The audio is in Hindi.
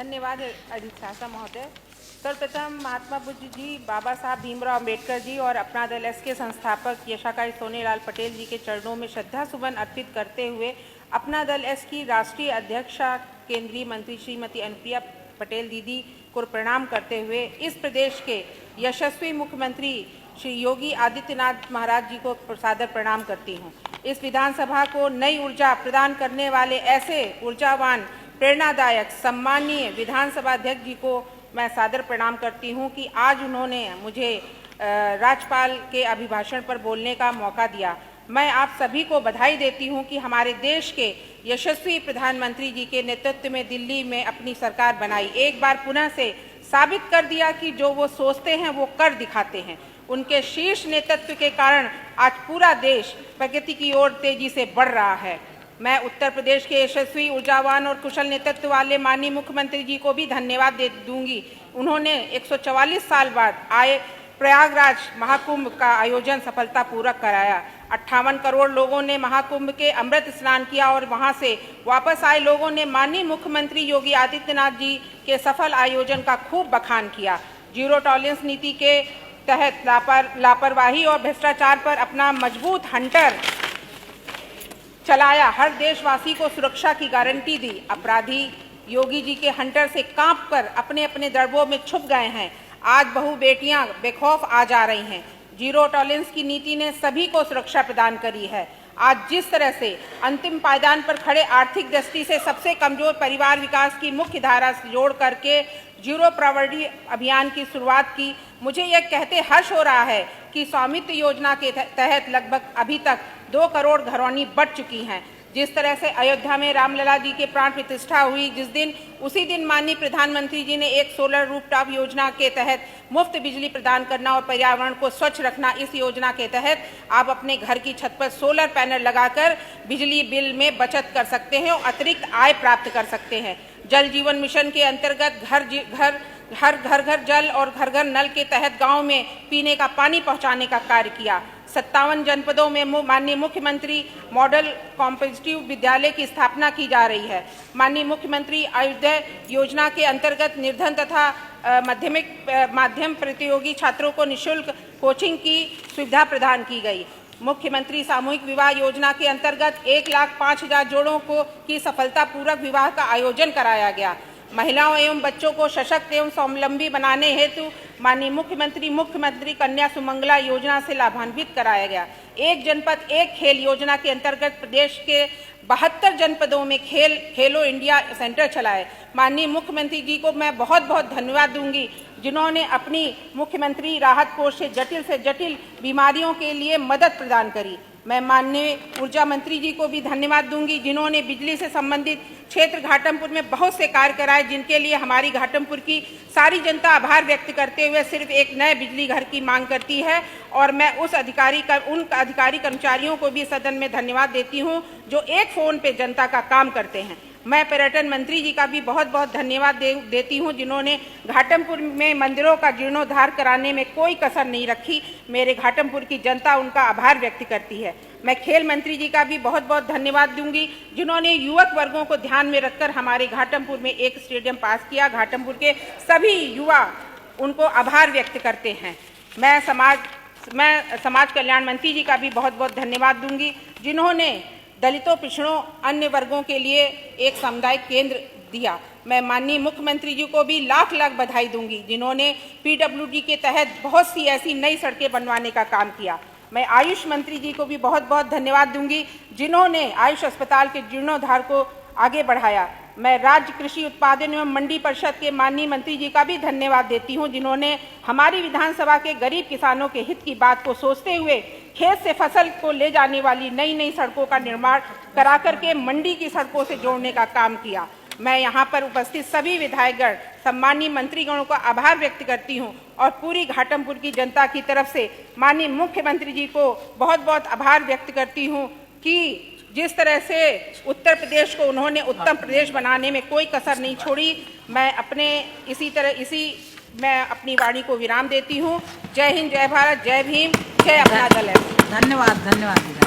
धन्यवाद अधिष्ठाता महोदय। सर्वप्रथम महात्मा बुद्ध जी, बाबा साहब भीमराव अम्बेडकर जी और अपना दल एस के संस्थापक यशाकाई सोनेलाल पटेल जी के चरणों में श्रद्धा सुमन अर्पित करते हुए अपना दल एस की राष्ट्रीय अध्यक्षा केंद्रीय मंत्री श्रीमती अनुप्रिया पटेल दीदी को प्रणाम करते हुए इस प्रदेश के यशस्वी मुख्यमंत्री श्री योगी आदित्यनाथ महाराज जी को सादर प्रणाम करती हूँ। इस विधानसभा को नई ऊर्जा प्रदान करने वाले ऐसे ऊर्जावान, प्रेरणादायक, सम्मानीय विधानसभा अध्यक्ष जी को मैं सादर प्रणाम करती हूं कि आज उन्होंने मुझे राज्यपाल के अभिभाषण पर बोलने का मौका दिया। मैं आप सभी को बधाई देती हूं कि हमारे देश के यशस्वी प्रधानमंत्री जी के नेतृत्व में दिल्ली में अपनी सरकार बनाई। एक बार पुनः से साबित कर दिया कि जो वो सोचते हैं वो कर दिखाते हैं। उनके शीर्ष नेतृत्व के कारण आज पूरा देश प्रगति की ओर तेजी से बढ़ रहा है। मैं उत्तर प्रदेश के यशस्वी, ऊर्जावान और कुशल नेतृत्व वाले माननीय मुख्यमंत्री जी को भी धन्यवाद दे दूंगी। उन्होंने 144 साल बाद आए प्रयागराज महाकुंभ का आयोजन सफलतापूर्वक कराया। 58 करोड़ लोगों ने महाकुंभ के अमृत स्नान किया और वहां से वापस आए लोगों ने माननीय मुख्यमंत्री योगी आदित्यनाथ जी के सफल आयोजन का खूब बखान किया। जीरो टॉलरेंस नीति के तहत लापरवाही और भ्रष्टाचार पर अपना मजबूत हंटर चलाया। हर देशवासी को सुरक्षा की गारंटी दी। अपराधी योगी जी के हंटर से कांप कर अपने अपने दरबों में छुप गए हैं। आज बहु बेटियां बेखौफ आ जा रही हैं। जीरो टॉलरेंस की नीति ने सभी को सुरक्षा प्रदान करी है। आज जिस तरह से अंतिम पायदान पर खड़े, आर्थिक दृष्टि से सबसे कमजोर परिवार विकास की मुख्य धारा से जोड़ करके जीरो पॉवर्टी अभियान की शुरुआत की, मुझे यह कहते हर्ष हो रहा है कि स्वामित्व योजना के तहत लगभग अभी तक 2 करोड़ घरौनी बढ़ चुकी हैं। जिस तरह से अयोध्या में रामलला जी के प्राण प्रतिष्ठा हुई जिस दिन, उसी दिन माननीय प्रधानमंत्री जी ने एक सोलर रूफटॉप योजना के तहत मुफ्त बिजली प्रदान करना और पर्यावरण को स्वच्छ रखना। इस योजना के तहत आप अपने घर की छत पर सोलर पैनल लगाकर बिजली बिल में बचत कर सकते हैं और अतिरिक्त आय प्राप्त कर सकते हैं। जल जीवन मिशन के अंतर्गत हर घर जल और घर घर नल के तहत गांव में पीने का पानी पहुंचाने का कार्य किया। 57 जनपदों में माननीय मुख्यमंत्री मॉडल कॉम्पिटिटिव विद्यालय की स्थापना की जा रही है। माननीय मुख्यमंत्री अयोध्या योजना के अंतर्गत निर्धन तथा माध्यम प्रतियोगी छात्रों को निःशुल्क कोचिंग की सुविधा प्रदान की गई। मुख्यमंत्री सामूहिक विवाह योजना के अंतर्गत 1,05,000 जोड़ों की सफलतापूर्वक विवाह का आयोजन कराया गया। महिलाओं एवं बच्चों को सशक्त एवं स्वावलंबी बनाने हेतु माननीय मुख्यमंत्री कन्या सुमंगला योजना से लाभान्वित कराया गया। एक जनपद एक खेल योजना के अंतर्गत प्रदेश के 72 जनपदों में खेलो इंडिया सेंटर चलाए। माननीय मुख्यमंत्री जी को मैं बहुत बहुत धन्यवाद दूंगी जिन्होंने अपनी मुख्यमंत्री राहत कोष से जटिल बीमारियों के लिए मदद प्रदान करी। मैं माननीय ऊर्जा मंत्री जी को भी धन्यवाद दूंगी जिन्होंने बिजली से संबंधित क्षेत्र घाटमपुर में बहुत से कार्य कराए जिनके लिए हमारी घाटमपुर की सारी जनता आभार व्यक्त करते हुए सिर्फ एक नए बिजली घर की मांग करती है। और मैं उन अधिकारी कर्मचारियों को भी सदन में धन्यवाद देती हूं जो एक फ़ोन पे जनता का काम करते हैं। मैं पर्यटन मंत्री जी का भी बहुत बहुत धन्यवाद देती हूं जिन्होंने घाटमपुर में मंदिरों का जीर्णोद्धार कराने में कोई कसर नहीं रखी। मेरे घाटमपुर की जनता उनका आभार व्यक्त करती है। मैं खेल मंत्री जी का भी बहुत बहुत धन्यवाद दूंगी जिन्होंने युवक वर्गों को ध्यान में रखकर हमारे घाटमपुर में एक स्टेडियम पास किया। घाटमपुर के सभी युवा उनको आभार व्यक्त करते हैं। मैं समाज कल्याण मंत्री जी का भी बहुत बहुत धन्यवाद दूंगी जिन्होंने दलितों, पिछड़ों, अन्य वर्गों के लिए एक सामुदायिक केंद्र दिया। मैं माननीय मुख्यमंत्री जी को भी लाख लाख बधाई दूंगी जिन्होंने पीडब्ल्यूडी के तहत बहुत सी ऐसी नई सड़कें बनवाने का काम किया। मैं आयुष मंत्री जी को भी बहुत बहुत धन्यवाद दूंगी जिन्होंने आयुष अस्पताल के जीर्णोद्धार को आगे बढ़ाया। मैं राज्य कृषि उत्पादन एवं मंडी परिषद के माननीय मंत्री जी का भी धन्यवाद देती हूं जिन्होंने हमारी विधानसभा के गरीब किसानों के हित की बात को सोचते हुए खेत से फसल को ले जाने वाली नई सड़कों का निर्माण करा करके मंडी की सड़कों से जोड़ने का काम किया। मैं यहाँ पर उपस्थित सभी विधायकगण, सम्मानीय मंत्रीगणों का आभार व्यक्त करती हूँ और पूरी घाटमपुर की जनता की तरफ से माननीय मुख्यमंत्री जी को बहुत बहुत आभार व्यक्त करती हूँ कि जिस तरह से उत्तर प्रदेश को उन्होंने उत्तम प्रदेश बनाने में कोई कसर नहीं छोड़ी। मैं अपनी वाणी को विराम देती हूँ। जय हिंद, जय भारत, जय भीम, जय अपना दल है। धन्यवाद।